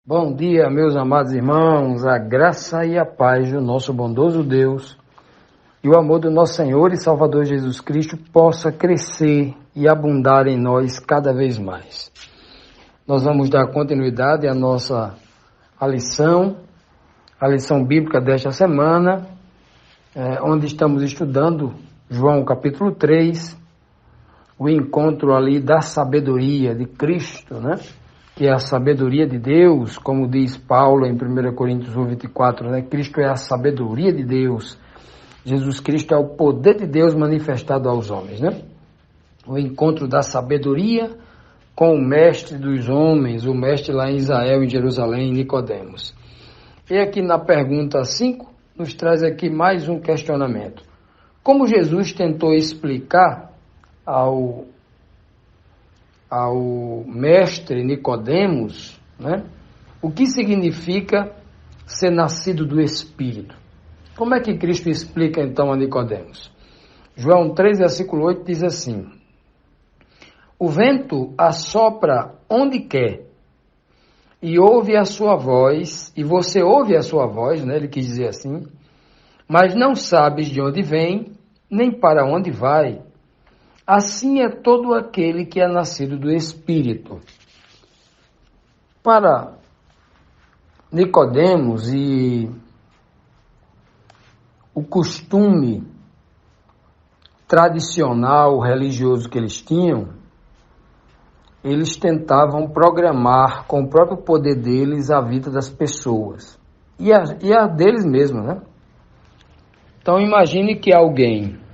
Bom dia, meus amados irmãos, a graça e a paz do nosso bondoso Deus e o amor do nosso Senhor e Salvador Jesus Cristo possa crescer e abundar em nós cada vez mais. Nós vamos dar continuidade à nossa lição bíblica desta semana, onde estamos estudando João capítulo 3, o encontro ali da sabedoria de Cristo, né? Que é a sabedoria de Deus, como diz Paulo em 1 Coríntios 1:24, né? Cristo é a sabedoria de Deus. Jesus Cristo é o poder de Deus manifestado aos homens, né? O encontro da sabedoria com o mestre dos homens, o mestre lá em Israel, em Jerusalém, Nicodemos. E aqui na pergunta 5, nos traz aqui mais um questionamento. Como Jesus tentou explicar ao mestre Nicodemos, né, o que significa ser nascido do Espírito? Como é que Cristo explica então a Nicodemos? João 3, versículo 8 diz assim: o vento assopra onde quer e ouve a sua voz, e você ouve a sua voz, né, ele quis dizer assim, mas não sabes de onde vem, nem para onde vai. Assim é todo aquele que é nascido do Espírito. Para Nicodemos e o costume tradicional religioso que eles tinham, eles tentavam programar com o próprio poder deles a vida das pessoas. E a deles mesmos, né? Então imagine que alguém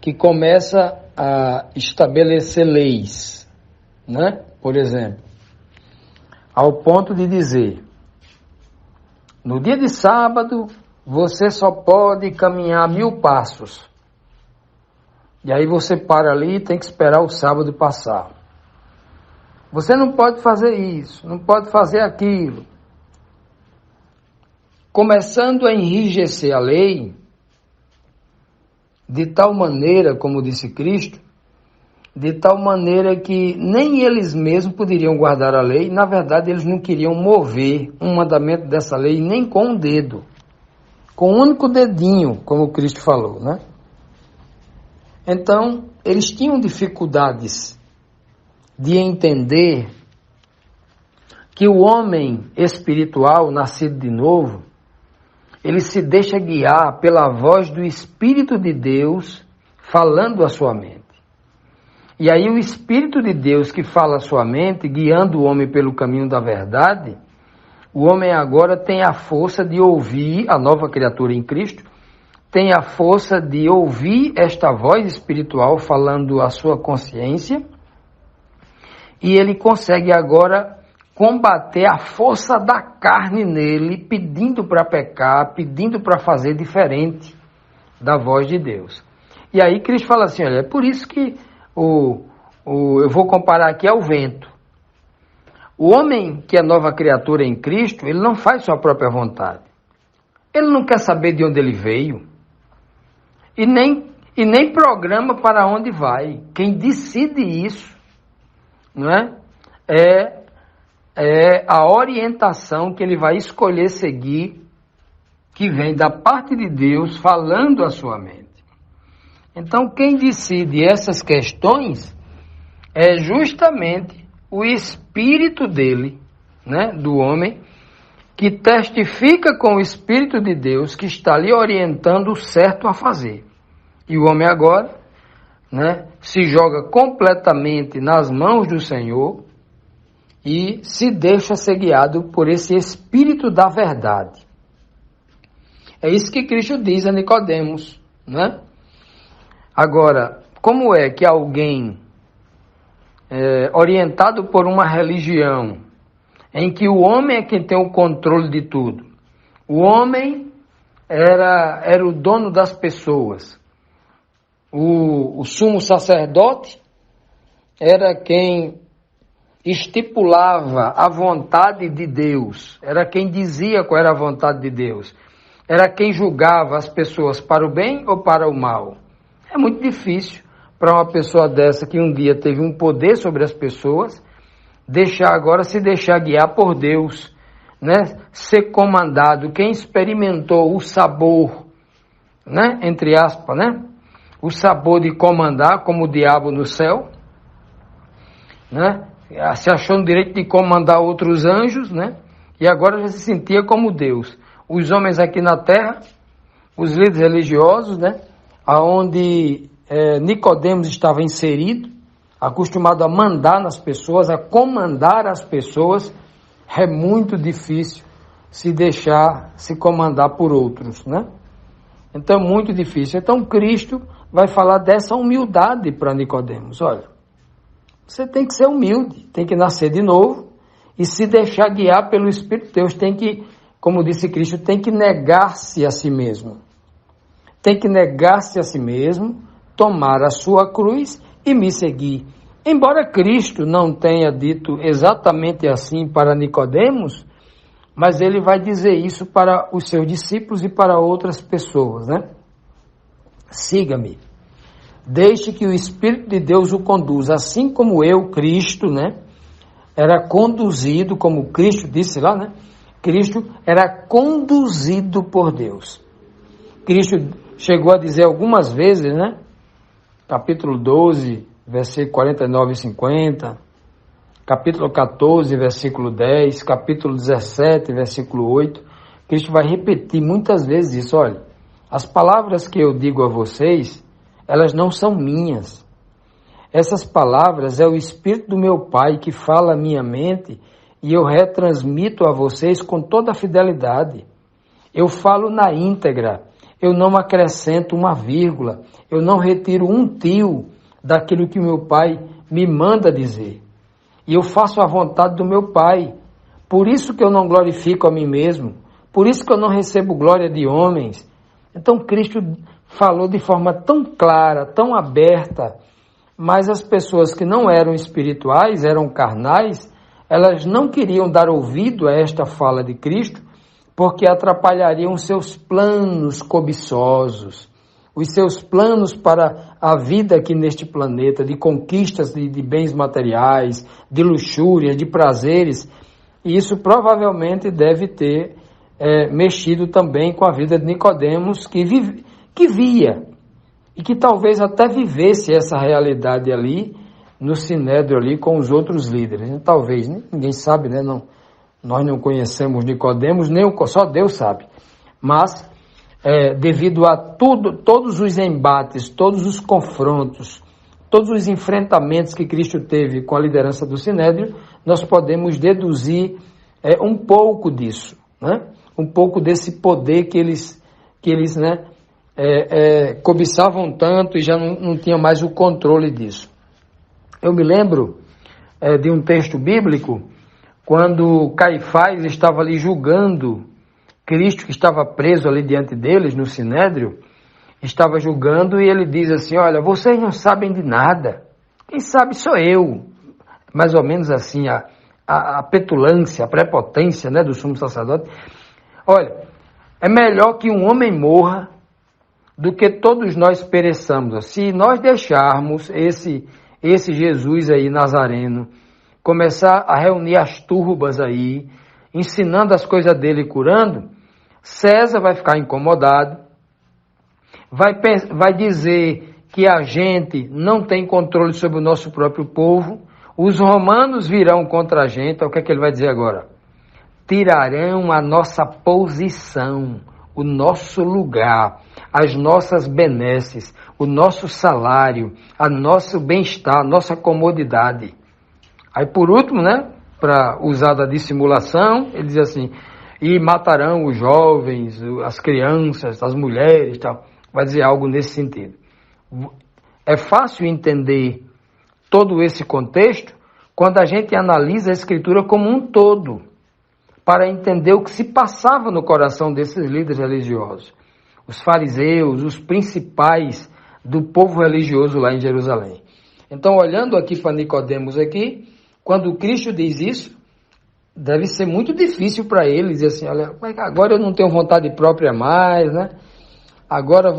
que começa a estabelecer leis, né? Por exemplo, ao ponto de dizer, no dia de sábado, você só pode caminhar 1000 passos. E aí você para ali e tem que esperar o sábado passar. Você não pode fazer isso, não pode fazer aquilo. Começando a enrijecer a lei, de tal maneira, como disse Cristo, de tal maneira que nem eles mesmos poderiam guardar a lei. Na verdade, eles não queriam mover um mandamento dessa lei nem com um dedo, com um único dedinho, como Cristo falou, né? Então, eles tinham dificuldades de entender que o homem espiritual, nascido de novo, ele se deixa guiar pela voz do Espírito de Deus falando à sua mente. E aí o Espírito de Deus que fala à sua mente, guiando o homem pelo caminho da verdade, o homem agora tem a força de ouvir, a nova criatura em Cristo, tem a força de ouvir esta voz espiritual falando à sua consciência, e ele consegue agora combater a força da carne nele, pedindo para pecar, pedindo para fazer diferente da voz de Deus. E aí Cristo fala assim, olha, é por isso que eu vou comparar aqui ao vento. O homem que é nova criatura em Cristo, ele não faz sua própria vontade. Ele não quer saber de onde ele veio e nem programa para onde vai. Quem decide isso, não é? É a orientação que ele vai escolher seguir, que vem da parte de Deus falando à sua mente. Então, quem decide essas questões é justamente o espírito dele, né, do homem, que testifica com o Espírito de Deus que está lhe orientando o certo a fazer. E o homem agora, né, se joga completamente nas mãos do Senhor e se deixa ser guiado por esse Espírito da verdade. É isso que Cristo diz a Nicodemos, né? Agora, como é que alguém orientado por uma religião em que o homem é quem tem o controle de tudo, o homem era o dono das pessoas, o sumo sacerdote era quem estipulava a vontade de Deus, era quem dizia qual era a vontade de Deus, era quem julgava as pessoas para o bem ou para o mal. É muito difícil para uma pessoa dessa que um dia teve um poder sobre as pessoas se deixar guiar por Deus, né? Ser comandado. Quem experimentou o sabor, né? Entre aspas, né? O sabor de comandar como o diabo no céu, né? Se achou no direito de comandar outros anjos, né? E agora já se sentia como Deus. Os homens aqui na terra, os líderes religiosos, né? Aonde Nicodemos estava inserido, acostumado a mandar nas pessoas, a comandar as pessoas, é muito difícil se deixar se comandar por outros, né? Então, muito difícil. Então, Cristo vai falar dessa humildade para Nicodemos. Olha, você tem que ser humilde, tem que nascer de novo e se deixar guiar pelo Espírito de Deus. Tem que, como disse Cristo, tem que negar-se a si mesmo. Tem que negar-se a si mesmo, tomar a sua cruz e me seguir. Embora Cristo não tenha dito exatamente assim para Nicodemos, mas ele vai dizer isso para os seus discípulos e para outras pessoas, né? Siga-me. Deixe que o Espírito de Deus o conduza, assim como eu, Cristo, né? Era conduzido, como Cristo disse lá, né? Cristo era conduzido por Deus. Cristo chegou a dizer algumas vezes, né? Capítulo 12, versículo 49 e 50, capítulo 14, versículo 10, capítulo 17, versículo 8, Cristo vai repetir muitas vezes isso. Olha, as palavras que eu digo a vocês, elas não são minhas. Essas palavras é o Espírito do meu Pai que fala a minha mente e eu retransmito a vocês com toda a fidelidade. Eu falo na íntegra, eu não acrescento uma vírgula, eu não retiro um tio daquilo que meu Pai me manda dizer. E eu faço a vontade do meu Pai. Por isso que eu não glorifico a mim mesmo, por isso que eu não recebo glória de homens. Então Cristo falou de forma tão clara, tão aberta, mas as pessoas que não eram espirituais, eram carnais, elas não queriam dar ouvido a esta fala de Cristo, porque atrapalhariam seus planos cobiçosos, os seus planos para a vida aqui neste planeta, de conquistas de bens materiais, de luxúrias, de prazeres, e isso provavelmente deve ter mexido também com a vida de Nicodemos, que via, e que talvez até vivesse essa realidade ali, no Sinédrio ali, com os outros líderes. Talvez, né? Ninguém sabe, né? Não, nós não conhecemos Nicodemos, só Deus sabe. Mas, devido a todos os embates, todos os confrontos, todos os enfrentamentos que Cristo teve com a liderança do Sinédrio, nós podemos deduzir um pouco disso, né? Um pouco desse poder que eles né, cobiçavam tanto e já não tinham mais o controle disso. Eu me lembro de um texto bíblico, quando Caifás estava ali julgando Cristo, que estava preso ali diante deles, no Sinédrio, estava julgando e ele diz assim, olha, vocês não sabem de nada, quem sabe sou eu. Mais ou menos assim, a petulância, a prepotência, né, do sumo sacerdote. Olha, é melhor que um homem morra do que todos nós pereçamos. Se nós deixarmos esse Jesus aí, Nazareno, começar a reunir as turbas aí, ensinando as coisas dele e curando, César vai ficar incomodado, vai dizer que a gente não tem controle sobre o nosso próprio povo, os romanos virão contra a gente. O que é que ele vai dizer agora? Tirarão a nossa posição, o nosso lugar, as nossas benesses, o nosso salário, o nosso bem-estar, a nossa comodidade. Aí por último, né, para usar da dissimulação, ele diz assim, e matarão os jovens, as crianças, as mulheres, tal. Vai dizer algo nesse sentido. É fácil entender todo esse contexto quando a gente analisa a Escritura como um todo, para entender o que se passava no coração desses líderes religiosos. Os fariseus, os principais do povo religioso lá em Jerusalém. Então, olhando aqui para Nicodemos aqui, quando Cristo diz isso, deve ser muito difícil para ele dizer assim, olha, agora eu não tenho vontade própria mais, né? Agora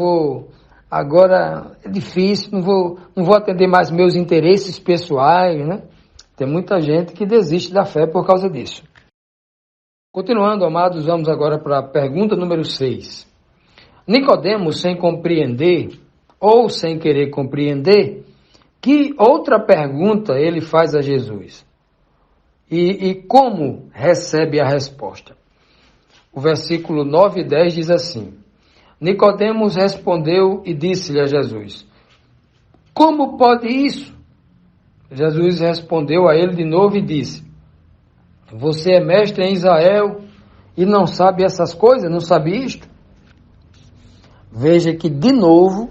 é difícil, não vou atender mais meus interesses pessoais, né? Tem muita gente que desiste da fé por causa disso. Continuando, amados, vamos agora para a pergunta número 6. Nicodemos, sem compreender ou sem querer compreender, que outra pergunta ele faz a Jesus? E como recebe a resposta? O versículo 9 e 10 diz assim: Nicodemos respondeu e disse-lhe a Jesus: Como pode isso? Jesus respondeu a ele de novo e disse: Você é mestre em Israel e não sabe essas coisas? Não sabe isto? Veja que de novo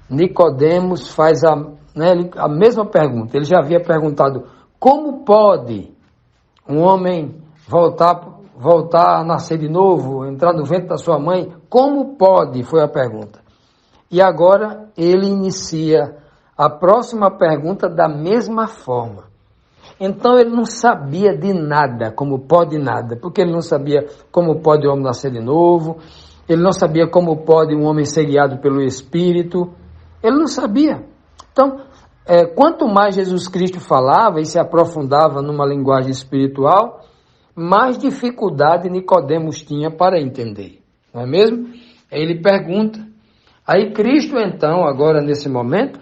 Nicodemos faz a mesma pergunta. Ele já havia perguntado: como pode um homem voltar a nascer de novo, entrar no ventre da sua mãe? Como pode? Foi a pergunta. E agora ele inicia a próxima pergunta da mesma forma. Então ele não sabia de nada, como pode nada, porque ele não sabia como pode o homem nascer de novo, ele não sabia como pode um homem ser guiado pelo Espírito, ele não sabia. Então, quanto mais Jesus Cristo falava e se aprofundava numa linguagem espiritual, mais dificuldade Nicodemos tinha para entender, não é mesmo? Aí ele pergunta, aí Cristo então, agora nesse momento,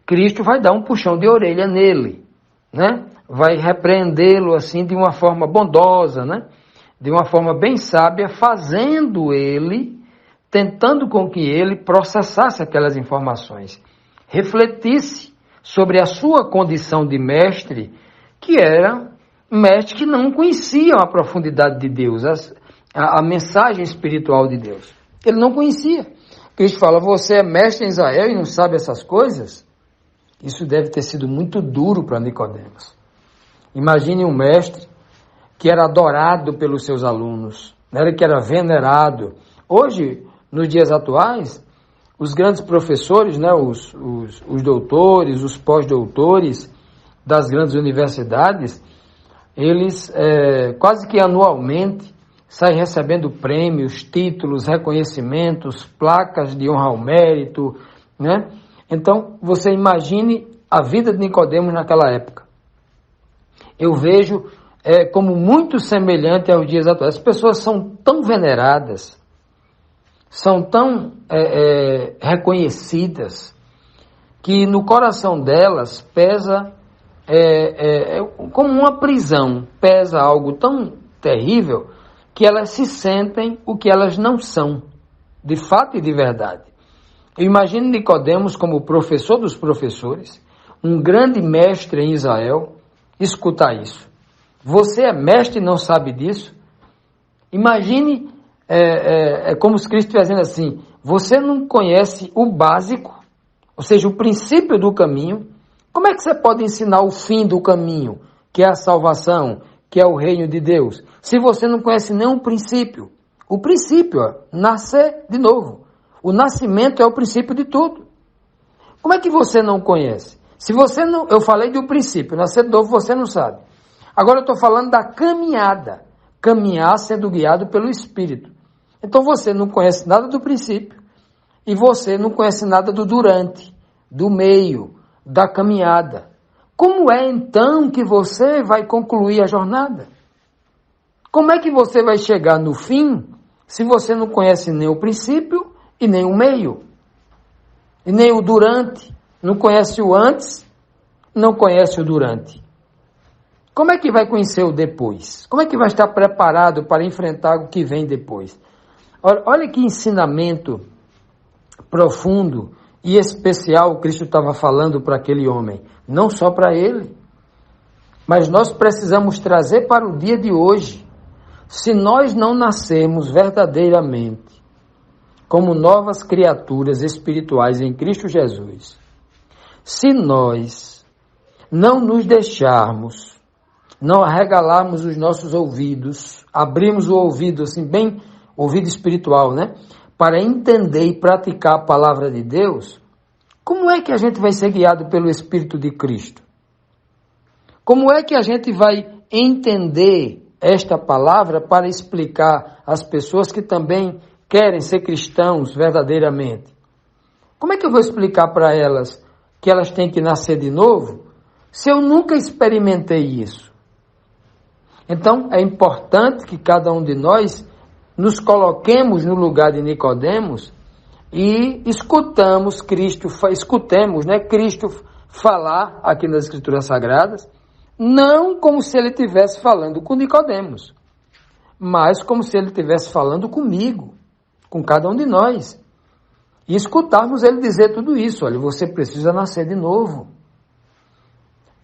Cristo vai dar um puxão de orelha nele, né? Vai repreendê-lo assim de uma forma bondosa, né? De uma forma bem sábia, tentando com que ele processasse aquelas informações, refletisse sobre a sua condição de mestre, que era mestre que não conhecia a profundidade de Deus, a mensagem espiritual de Deus. Ele não conhecia. Cristo fala: você é mestre em Israel e não sabe essas coisas? Isso deve ter sido muito duro para Nicodemos. Imagine um mestre que era adorado pelos seus alunos, né, que era venerado. Hoje, nos dias atuais, os grandes professores, né, os doutores, os pós-doutores das grandes universidades, eles quase que anualmente saem recebendo prêmios, títulos, reconhecimentos, placas de honra ao mérito, né? Então, você imagine a vida de Nicodemos naquela época. Eu vejo como muito semelhante aos dias atuais. As pessoas são tão veneradas, são tão reconhecidas, que no coração delas pesa como uma prisão, pesa algo tão terrível, que elas se sentem o que elas não são, de fato e de verdade. Eu imagino Nicodemos como professor dos professores, um grande mestre em Israel, escutar isso. Você é mestre e não sabe disso? Imagine, como os Cristo dizendo assim, você não conhece o básico, ou seja, o princípio do caminho. Como é que você pode ensinar o fim do caminho, que é a salvação, que é o reino de Deus, se você não conhece nenhum princípio? O princípio é nascer de novo. O nascimento é o princípio de tudo. Como é que você não conhece? Se você não, eu falei do princípio, nascer de novo você não sabe. Agora eu estou falando da caminhada, caminhar sendo guiado pelo Espírito. Então você não conhece nada do princípio e você não conhece nada do durante, do meio, da caminhada. Como é então que você vai concluir a jornada? Como é que você vai chegar no fim se você não conhece nem o princípio e nem o meio? E nem o durante? Não conhece o antes, não conhece o durante. Como é que vai conhecer o depois? Como é que vai estar preparado para enfrentar o que vem depois? Olha que ensinamento profundo e especial Cristo estava falando para aquele homem. Não só para ele, mas nós precisamos trazer para o dia de hoje. Se nós não nascermos verdadeiramente como novas criaturas espirituais em Cristo Jesus, se nós não nos deixarmos, não arregalarmos os nossos ouvidos, abrirmos o ouvido, assim, bem, ouvido espiritual, né? Para entender e praticar a palavra de Deus, como é que a gente vai ser guiado pelo Espírito de Cristo? Como é que a gente vai entender esta palavra para explicar às pessoas que também querem ser cristãos verdadeiramente? Como é que eu vou explicar para elas que elas têm que nascer de novo, se eu nunca experimentei isso? Então, é importante que cada um de nós nos coloquemos no lugar de Nicodemos e escutemos Cristo falar aqui nas Escrituras Sagradas, não como se ele estivesse falando com Nicodemos, mas como se ele estivesse falando comigo, com cada um de nós. E escutarmos ele dizer tudo isso. Olha, você precisa nascer de novo.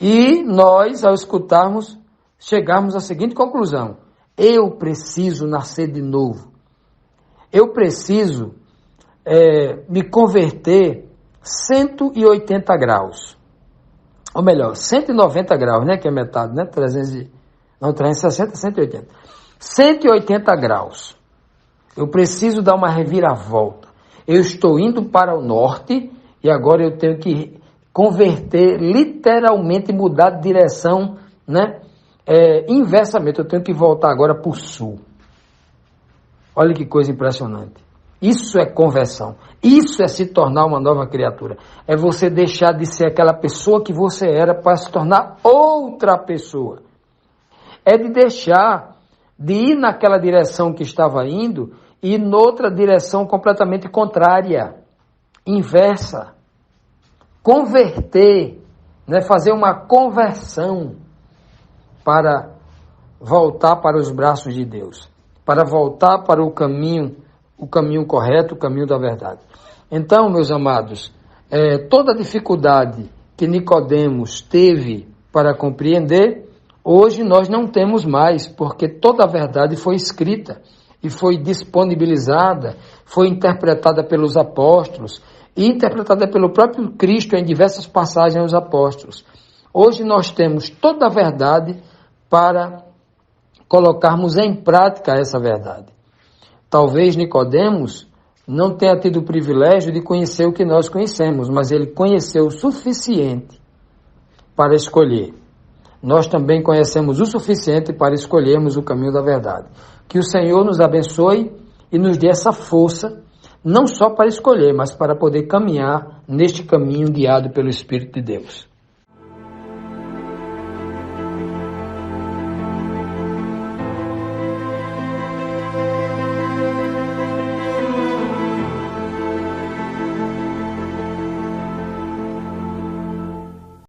E nós, ao escutarmos, chegarmos à seguinte conclusão: eu preciso nascer de novo. Eu preciso me converter 180 graus. Ou melhor, 190 graus, né? Que é metade, né? 360, 180. 180 graus. Eu preciso dar uma reviravolta. Eu estou indo para o norte e agora eu tenho que converter, literalmente mudar de direção, né? Inversamente, eu tenho que voltar agora para o sul. Olha que coisa impressionante. Isso é conversão. Isso é se tornar uma nova criatura. É você deixar de ser aquela pessoa que você era para se tornar outra pessoa. É de deixar de ir naquela direção que estava indo e ir noutra direção completamente contrária, inversa. Converter, né? Fazer uma conversão para voltar para os braços de Deus, para voltar para o caminho correto, o caminho da verdade. Então, meus amados, toda a dificuldade que Nicodemos teve para compreender, hoje nós não temos mais, porque toda a verdade foi escrita e foi disponibilizada, foi interpretada pelos apóstolos e interpretada pelo próprio Cristo em diversas passagens aos apóstolos. Hoje nós temos toda a verdade para colocarmos em prática essa verdade. Talvez Nicodemos não tenha tido o privilégio de conhecer o que nós conhecemos, mas ele conheceu o suficiente para escolher. Nós também conhecemos o suficiente para escolhermos o caminho da verdade. Que o Senhor nos abençoe e nos dê essa força, não só para escolher, mas para poder caminhar neste caminho guiado pelo Espírito de Deus.